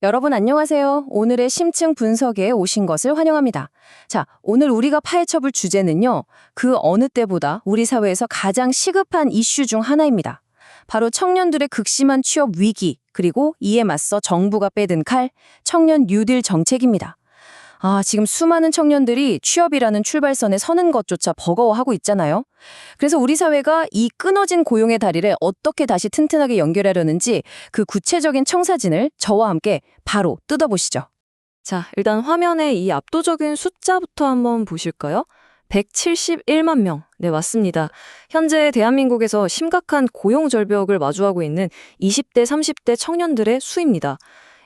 여러분 안녕하세요. 오늘의 심층 분석에 오신 것을 환영합니다. 자, 오늘 우리가 파헤쳐볼 주제는요. 그 어느 때보다 우리 사회에서 가장 시급한 이슈 중 하나입니다. 바로 청년들의 극심한 취업 위기, 그리고 이에 맞서 정부가 빼든 칼, 청년 뉴딜 정책입니다. 지금 수많은 청년들이 취업이라는 출발선에 서는 것조차 버거워하고 있잖아요. 그래서 우리 사회가 이 끊어진 고용의 다리를 어떻게 다시 튼튼하게 연결하려는지 그 구체적인 청사진을 저와 함께 바로 뜯어보시죠. 자, 일단 화면에 이 압도적인 숫자부터 한번 보실까요? 171만 명. 네, 맞습니다. 현재 대한민국에서 심각한 고용 절벽을 마주하고 있는 20대, 30대 청년들의 수입니다.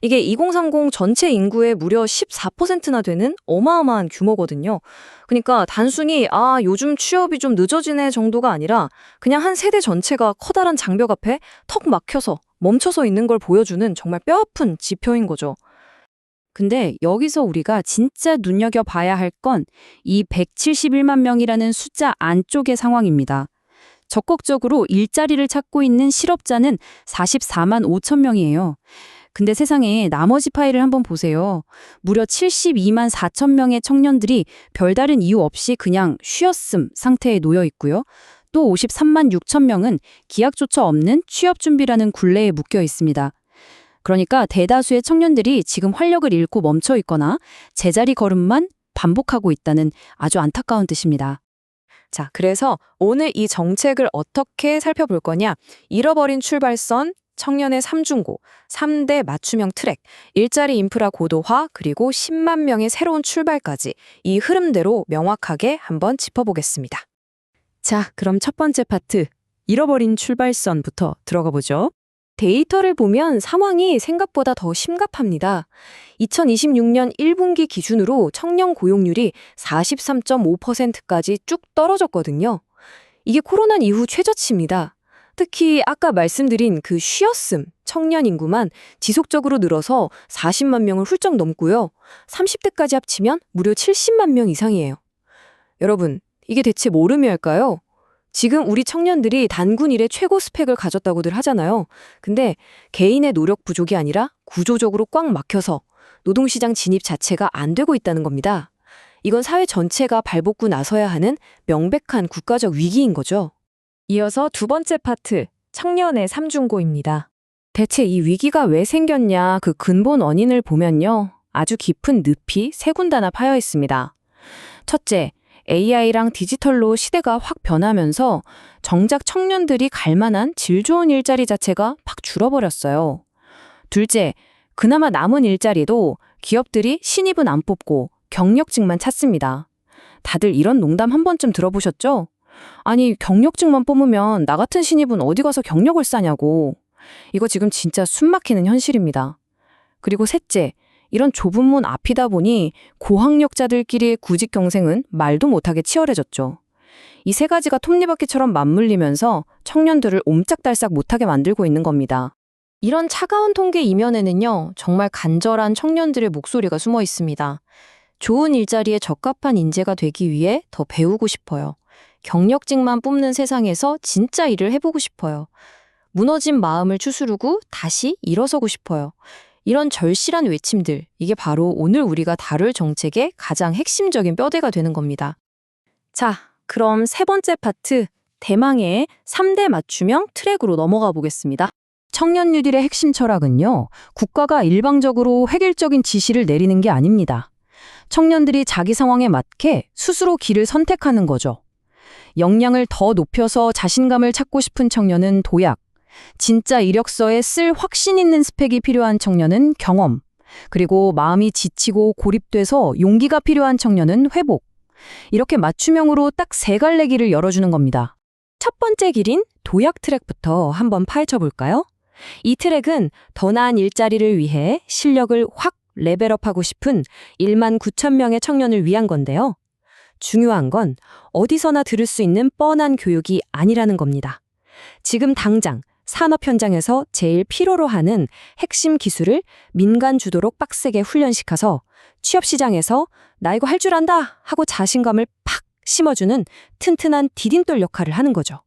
이게 2030 전체 인구의 무려 14%나 되는 어마어마한 규모거든요. 그러니까 단순히 요즘 취업이 좀 늦어지네 정도가 아니라 그냥 한 세대 전체가 커다란 장벽 앞에 턱 막혀서 멈춰서 있는 걸 보여주는 정말 뼈아픈 지표인 거죠. 근데 여기서 우리가 진짜 눈여겨봐야 할 건 이 171만 명이라는 숫자 안쪽의 상황입니다. 적극적으로 일자리를 찾고 있는 실업자는 44만 5천 명이에요. 근데 세상에 나머지 파일을 한번 보세요. 무려 72만 4천 명의 청년들이 별다른 이유 없이 그냥 쉬었음 상태에 놓여 있고요. 또 53만 6천 명은 기약조차 없는 취업 준비라는 굴레에 묶여 있습니다. 그러니까 대다수의 청년들이 지금 활력을 잃고 멈춰 있거나 제자리 걸음만 반복하고 있다는 아주 안타까운 뜻입니다. 자, 그래서 오늘 이 정책을 어떻게 살펴볼 거냐? 잃어버린 출발선, 청년의 삼중고, 3대 맞춤형 트랙, 일자리 인프라 고도화, 그리고 10만 명의 새로운 출발까지 이 흐름대로 명확하게 한번 짚어보겠습니다. 자, 그럼 첫 번째 파트, 잃어버린 출발선부터 들어가 보죠. 데이터를 보면 상황이 생각보다 더 심각합니다. 2026년 1분기 기준으로 청년 고용률이 43.5%까지 쭉 떨어졌거든요. 이게 코로나 이후 최저치입니다. 특히 아까 말씀드린 그 쉬었음 청년 인구만 지속적으로 늘어서 40만 명을 훌쩍 넘고요. 30대까지 합치면 무려 70만 명 이상이에요. 여러분, 이게 대체 뭘 의미할까요? 지금 우리 청년들이 단군 일의 최고 스펙을 가졌다고들 하잖아요. 근데 개인의 노력 부족이 아니라 구조적으로 꽉 막혀서 노동시장 진입 자체가 안 되고 있다는 겁니다. 이건 사회 전체가 발벗고 나서야 하는 명백한 국가적 위기인 거죠. 이어서 두 번째 파트, 청년의 삼중고입니다. 대체 이 위기가 왜 생겼냐 그 근본 원인을 보면요. 아주 깊은 늪이 세 군데나 파여 있습니다. 첫째, AI랑 디지털로 시대가 확 변하면서 정작 청년들이 갈 만한 질 좋은 일자리 자체가 팍 줄어버렸어요. 둘째, 그나마 남은 일자리도 기업들이 신입은 안 뽑고 경력직만 찾습니다. 다들 이런 농담 한 번쯤 들어보셨죠? 아니, 경력직만 뽑으면 나 같은 신입은 어디 가서 경력을 쌓냐고. 이거 지금 진짜 숨막히는 현실입니다. 그리고 셋째, 이런 좁은 문 앞이다 보니 고학력자들끼리의 구직 경쟁은 말도 못하게 치열해졌죠. 이 세 가지가 톱니바퀴처럼 맞물리면서 청년들을 옴짝달싹 못하게 만들고 있는 겁니다. 이런 차가운 통계 이면에는요, 정말 간절한 청년들의 목소리가 숨어 있습니다. 좋은 일자리에 적합한 인재가 되기 위해 더 배우고 싶어요. 경력직만 뽑는 세상에서 진짜 일을 해보고 싶어요. 무너진 마음을 추스르고 다시 일어서고 싶어요. 이런 절실한 외침들, 이게 바로 오늘 우리가 다룰 정책의 가장 핵심적인 뼈대가 되는 겁니다. 자, 그럼 세 번째 파트, 대망의 3대 맞춤형 트랙으로 넘어가 보겠습니다. 청년 뉴딜의 핵심 철학은요, 국가가 일방적으로 획일적인 지시를 내리는 게 아닙니다. 청년들이 자기 상황에 맞게 스스로 길을 선택하는 거죠. 역량을 더 높여서 자신감을 찾고 싶은 청년은 도약, 진짜 이력서에 쓸 확신 있는 스펙이 필요한 청년은 경험, 그리고 마음이 지치고 고립돼서 용기가 필요한 청년은 회복. 이렇게 맞춤형으로 딱 세 갈래 길을 열어주는 겁니다. 첫 번째 길인 도약 트랙부터 한번 파헤쳐 볼까요? 이 트랙은 더 나은 일자리를 위해 실력을 확 레벨업하고 싶은 1만 9천 명의 청년을 위한 건데요. 중요한 건 어디서나 들을 수 있는 뻔한 교육이 아니라는 겁니다. 지금 당장 산업 현장에서 제일 필요로 하는 핵심 기술을 민간 주도록 빡세게 훈련시켜서 취업 시장에서 나 이거 할 줄 안다 하고 자신감을 팍 심어주는 튼튼한 디딤돌 역할을 하는 거죠.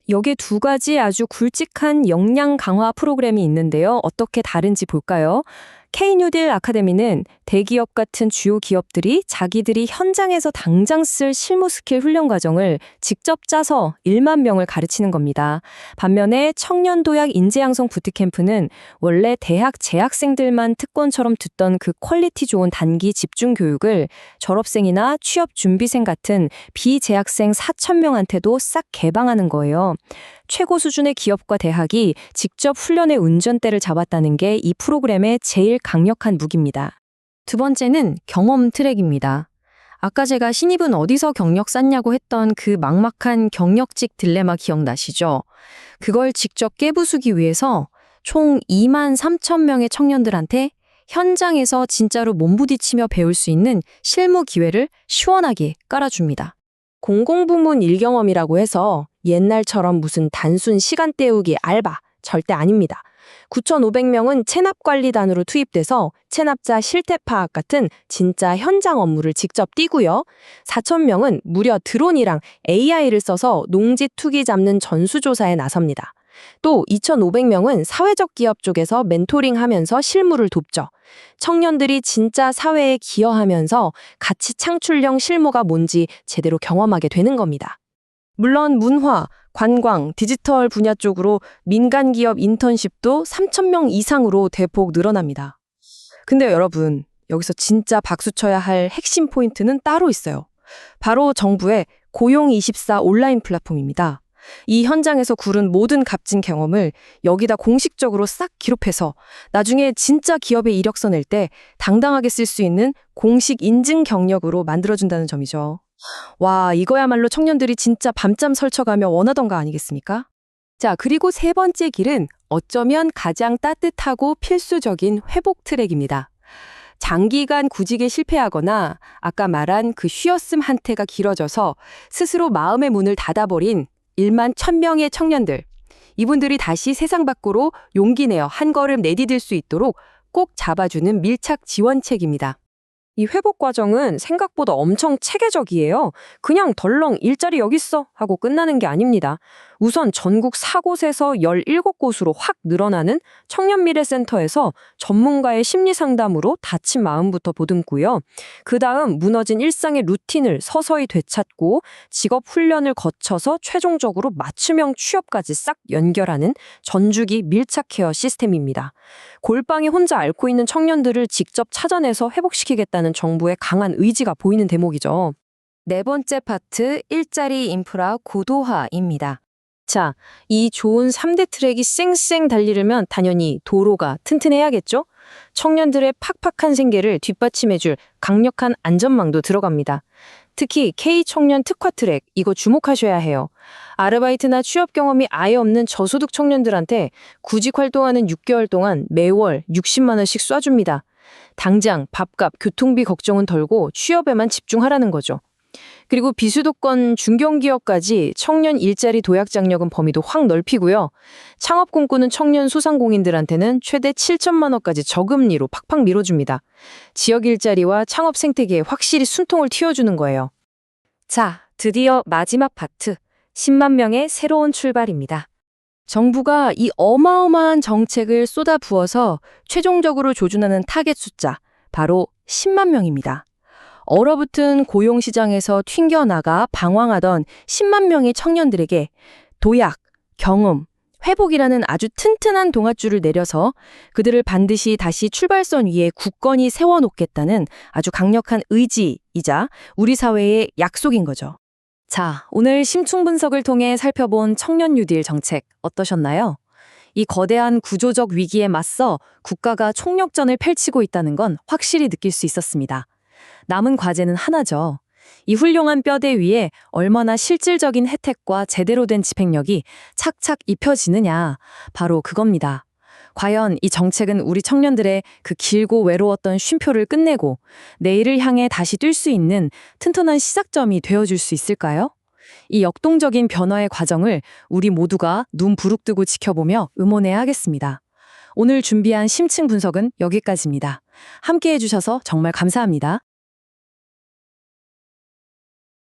여기에 두 가지 아주 굵직한 역량 강화 프로그램이 있는데요. 어떻게 다른지 볼까요? K뉴딜 아카데미는 대기업 같은 주요 기업들이 자기들이 현장에서 당장 쓸 실무 스킬 훈련 과정을 직접 짜서 1만 명을 가르치는 겁니다. 반면에 청년 도약 인재 양성 부트캠프는 원래 대학 재학생들만 특권처럼 듣던 그 퀄리티 좋은 단기 집중 교육을 졸업생이나 취업 준비생 같은 비재학생 4,000명한테도 싹 개방하는 거예요. 최고 수준의 기업과 대학이 직접 훈련의 운전대를 잡았다는 게 이 프로그램의 제일 강력한 무기입니다. 두 번째는 경험 트랙입니다. 아까 제가 신입은 어디서 경력 쌓냐고 했던 그 막막한 경력직 딜레마 기억나시죠? 그걸 직접 깨부수기 위해서 총 2만 3천 명의 청년들한테 현장에서 진짜로 몸부딪히며 배울 수 있는 실무 기회를 시원하게 깔아줍니다. 공공부문 일경험이라고 해서 옛날처럼 무슨 단순 시간 때우기 알바 절대 아닙니다. 9,500명은 체납관리단으로 투입돼서 체납자 실태 파악 같은 진짜 현장 업무를 직접 뛰고요. 4,000명은 무려 드론이랑 AI를 써서 농지 투기 잡는 전수조사에 나섭니다. 또 2,500명은 사회적 기업 쪽에서 멘토링하면서 실무를 돕죠. 청년들이 진짜 사회에 기여하면서 가치 창출형 실무가 뭔지 제대로 경험하게 되는 겁니다. 물론 문화, 관광, 디지털 분야 쪽으로 민간 기업 인턴십도 3,000명 이상으로 대폭 늘어납니다. 근데 여러분, 여기서 진짜 박수 쳐야 할 핵심 포인트는 따로 있어요. 바로 정부의 고용24 온라인 플랫폼입니다. 이 현장에서 구른 모든 값진 경험을 여기다 공식적으로 싹 기록해서 나중에 진짜 기업에 이력서 낼 때 당당하게 쓸 수 있는 공식 인증 경력으로 만들어준다는 점이죠. 와, 이거야말로 청년들이 진짜 밤잠 설쳐가며 원하던 거 아니겠습니까? 자, 그리고 세 번째 길은 어쩌면 가장 따뜻하고 필수적인 회복 트랙입니다. 장기간 구직에 실패하거나 아까 말한 그 쉬었음 한태가 길어져서 스스로 마음의 문을 닫아버린 1만 1,000명의 청년들. 이분들이 다시 세상 밖으로 용기 내어 한 걸음 내디딜 수 있도록 꼭 잡아주는 밀착 지원책입니다. 이 회복 과정은 생각보다 엄청 체계적이에요. 그냥 덜렁 일자리 여기 있어 하고 끝나는 게 아닙니다. 우선 전국 4곳에서 17곳으로 확 늘어나는 청년미래센터에서 전문가의 심리상담으로 다친 마음부터 보듬고요. 그 다음 무너진 일상의 루틴을 서서히 되찾고 직업훈련을 거쳐서 최종적으로 맞춤형 취업까지 싹 연결하는 전주기 밀착 케어 시스템입니다. 골방에 혼자 앓고 있는 청년들을 직접 찾아내서 회복시키겠다는 정부의 강한 의지가 보이는 대목이죠. 네 번째 파트, 일자리 인프라 고도화입니다. 자, 이 좋은 3대 트랙이 쌩쌩 달리려면 당연히 도로가 튼튼해야겠죠? 청년들의 팍팍한 생계를 뒷받침해줄 강력한 안전망도 들어갑니다. 특히 K청년 특화 트랙, 이거 주목하셔야 해요. 아르바이트나 취업 경험이 아예 없는 저소득 청년들한테 구직 활동하는 6개월 동안 매월 60만 원씩 쏴줍니다. 당장 밥값, 교통비 걱정은 덜고 취업에만 집중하라는 거죠. 그리고 비수도권 중견기업까지 청년 일자리 도약 장려금 범위도 확 넓히고요. 창업 꿈꾸는 청년 소상공인들한테는 최대 7천만 원까지 저금리로 팍팍 밀어줍니다. 지역 일자리와 창업 생태계에 확실히 숨통을 틔워주는 거예요. 자, 드디어 마지막 파트, 10만 명의 새로운 출발입니다. 정부가 이 어마어마한 정책을 쏟아부어서 최종적으로 조준하는 타겟 숫자, 바로 10만 명입니다. 얼어붙은 고용시장에서 튕겨나가 방황하던 10만 명의 청년들에게 도약, 경험, 회복이라는 아주 튼튼한 동아줄을 내려서 그들을 반드시 다시 출발선 위에 굳건히 세워놓겠다는 아주 강력한 의지이자 우리 사회의 약속인 거죠. 자, 오늘 심층 분석을 통해 살펴본 청년 뉴딜 정책 어떠셨나요? 이 거대한 구조적 위기에 맞서 국가가 총력전을 펼치고 있다는 건 확실히 느낄 수 있었습니다. 남은 과제는 하나죠. 이 훌륭한 뼈대 위에 얼마나 실질적인 혜택과 제대로 된 집행력이 착착 입혀지느냐, 바로 그겁니다. 과연 이 정책은 우리 청년들의 그 길고 외로웠던 쉼표를 끝내고 내일을 향해 다시 뛸 수 있는 튼튼한 시작점이 되어줄 수 있을까요? 이 역동적인 변화의 과정을 우리 모두가 눈 부릅뜨고 지켜보며 응원해야 하겠습니다. 오늘 준비한 심층 분석은 여기까지입니다. 함께 해주셔서 정말 감사합니다.